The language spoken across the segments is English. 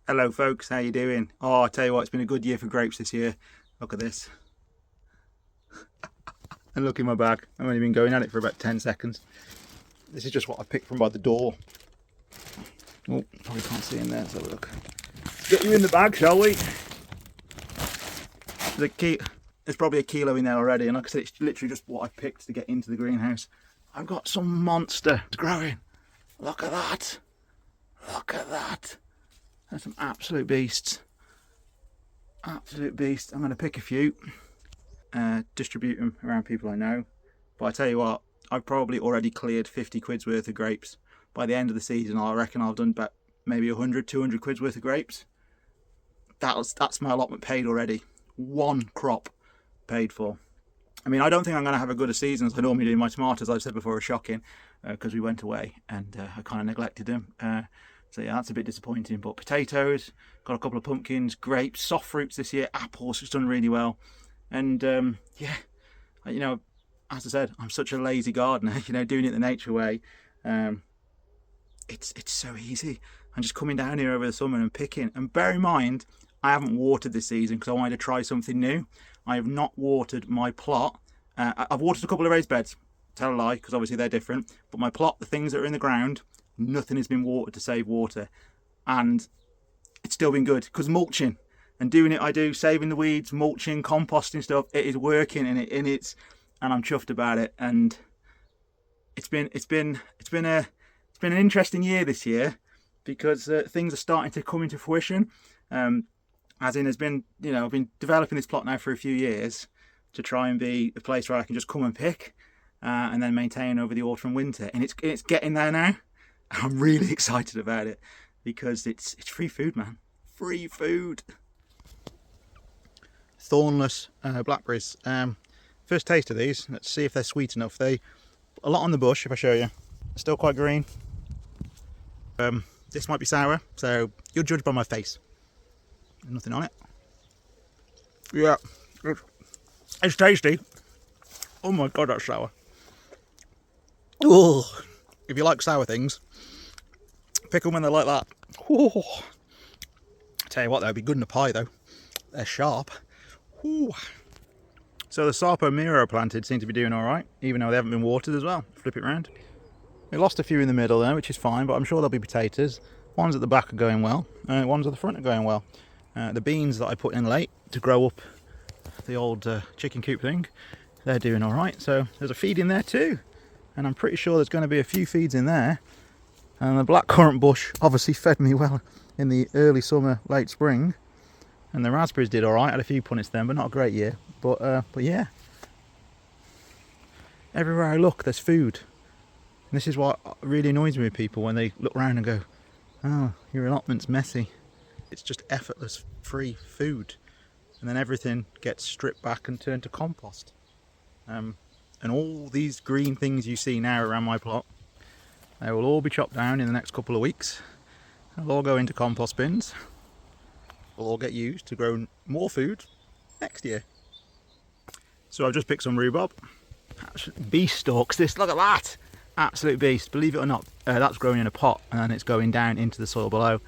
Hello folks, how you doing? Oh, I tell you what, it's been a good year for grapes this year. Look at this. And look in my bag. I've only been going at it for about 10 seconds. This is just what I picked from by the door. Oh, probably can't see in there, let's have a look. Let's get you in the bag, shall we? There's probably a kilo in there already, and like I said, it's literally just what I picked to get into the greenhouse. I've got some monster growing. Look at that. Look at that. There's some absolute beasts. Absolute beasts. I'm going to pick a few, distribute them around people I know. But I tell you what, I've probably already cleared 50 quid's worth of grapes. By the end of the season, I reckon I've done about maybe 100, 200 quid's worth of grapes. That's my allotment paid already. One crop paid for. I mean, I don't think I'm going to have a good a season as I normally do. My tomatoes, I've said before, are shocking because we went away and I kind of neglected them. So yeah, that's a bit disappointing. But potatoes, got a couple of pumpkins, grapes, soft fruits this year, apples, it's done really well. And yeah, you know, as I said, I'm such a lazy gardener, you know, doing it the nature way. It's so easy. I'm just coming down here over the summer and picking. And bear in mind, I haven't watered this season because I wanted to try something new. I have not watered my plot. I've watered a couple of raised beds. Tell a lie, because obviously they're different. But my plot, the things that are in the ground, nothing has been watered to save water. And it's still been good because mulching and doing it, I do saving the weeds, mulching, composting stuff. It is working and I'm chuffed about it. And it's been an interesting year this year because things are starting to come into fruition. As in, I've been developing this plot now for a few years to try and be a place where I can just come and pick and then maintain over the autumn and winter. And it's getting there now. I'm really excited about it because it's free food, man. Free food. Thornless blackberries. First taste of these. Let's see if they're sweet enough. A lot on the bush, if I show you. Still quite green. This might be sour, so you'll judge by my face. Nothing on it. Yeah, it's tasty. Oh my god, that's sour. Oh, if you like sour things, pick them when they're like that. Oh. Tell you what, they'll be good in a pie though. They're sharp. Ooh. So the Sarpo Miro planted seem to be doing all right, even though they haven't been watered as well. Flip it round. We lost a few in the middle there, which is fine, but I'm sure there'll be potatoes. Ones at the back are going well, ones at the front are going well. The beans that I put in late to grow up the old chicken coop thing, they're doing all right. So there's a feed in there too, and I'm pretty sure there's going to be a few feeds in there. And the blackcurrant bush obviously fed me well in the early summer, late spring, and the raspberries did all right. Had a few punnets then, but not a great year. But yeah, everywhere I look, there's food. And this is what really annoys me with people when they look around and go, "Oh, your allotment's messy." It's just effortless, free food, and then everything gets stripped back and turned to compost. And all these green things you see now around my plot, they will all be chopped down in the next couple of weeks. They'll all go into compost bins. They'll all get used to grow more food next year. So I've just picked some rhubarb. Beast stalks. This, look at that! Absolute beast. Believe it or not, that's growing in a pot and then it's going down into the soil below.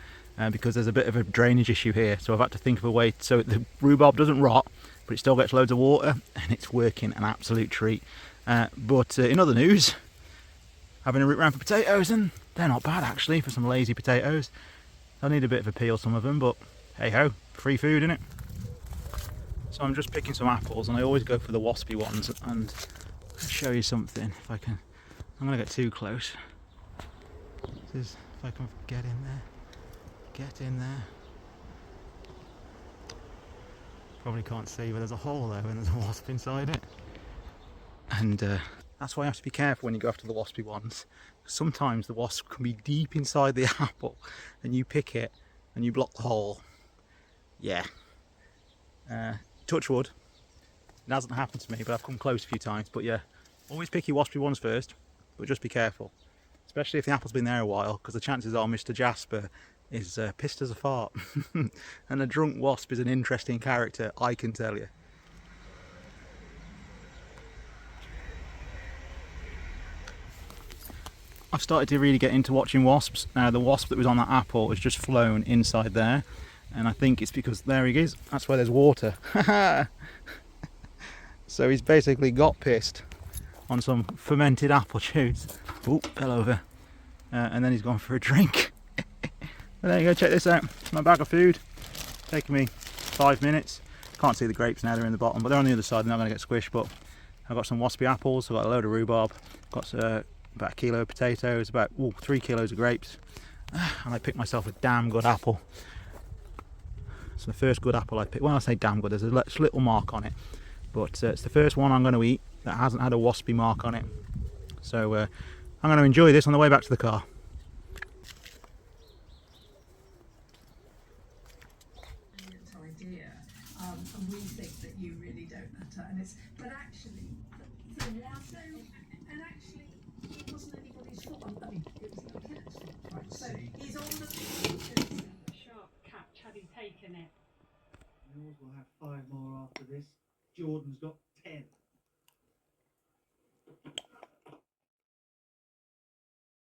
Because there's a bit of a drainage issue here, so I've had to think of a way so the rhubarb doesn't rot, but it still gets loads of water, and it's working an absolute treat. But in other news, having a root round for potatoes, and they're not bad actually for some lazy potatoes. They'll need a bit of a peel, some of them, but hey ho, free food, innit? So I'm just picking some apples, and I always go for the waspy ones, and I'll show you something if I can. I'm gonna get too close. This is, if I can get in there. Get in there. Probably can't see, but there's a hole there and there's a wasp inside it. And that's why you have to be careful when you go after the waspy ones. Sometimes the wasp can be deep inside the apple and you pick it and you block the hole. Yeah. Touch wood. It hasn't happened to me, but I've come close a few times. But yeah, always pick your waspy ones first, but just be careful. Especially if the apple's been there a while, because the chances are Mr. Jasper is pissed as a fart. And a drunk wasp is an interesting character, I can tell you. I've started to really get into watching wasps. Now the wasp that was on that apple has just flown inside there, and I think it's because there he is, that's where there's water. So he's basically got pissed on some fermented apple juice. Oh, fell over. And then he's gone for a drink. But there you go, check this out. My bag of food, taking me 5 minutes. Can't see the grapes now, they're in the bottom, but they're on the other side, they're not going to get squished. But I've got some waspy apples, I've got a load of rhubarb, got about a kilo of potatoes, about 3 kilos of grapes, and I picked myself a damn good apple. It's the first good apple I picked. When I say damn good, there's a little mark on it, but it's the first one I'm going to eat that hasn't had a waspy mark on it. So I'm going to enjoy this on the way back to the car. Idea, and we think that you really don't matter, and it's, but actually, so, and actually, it wasn't anybody's fault. I mean, it was the cat's fault, right? So he's on the sharp catch. Had he taken it? Yours will have 5 more after this. Jordan's got 10.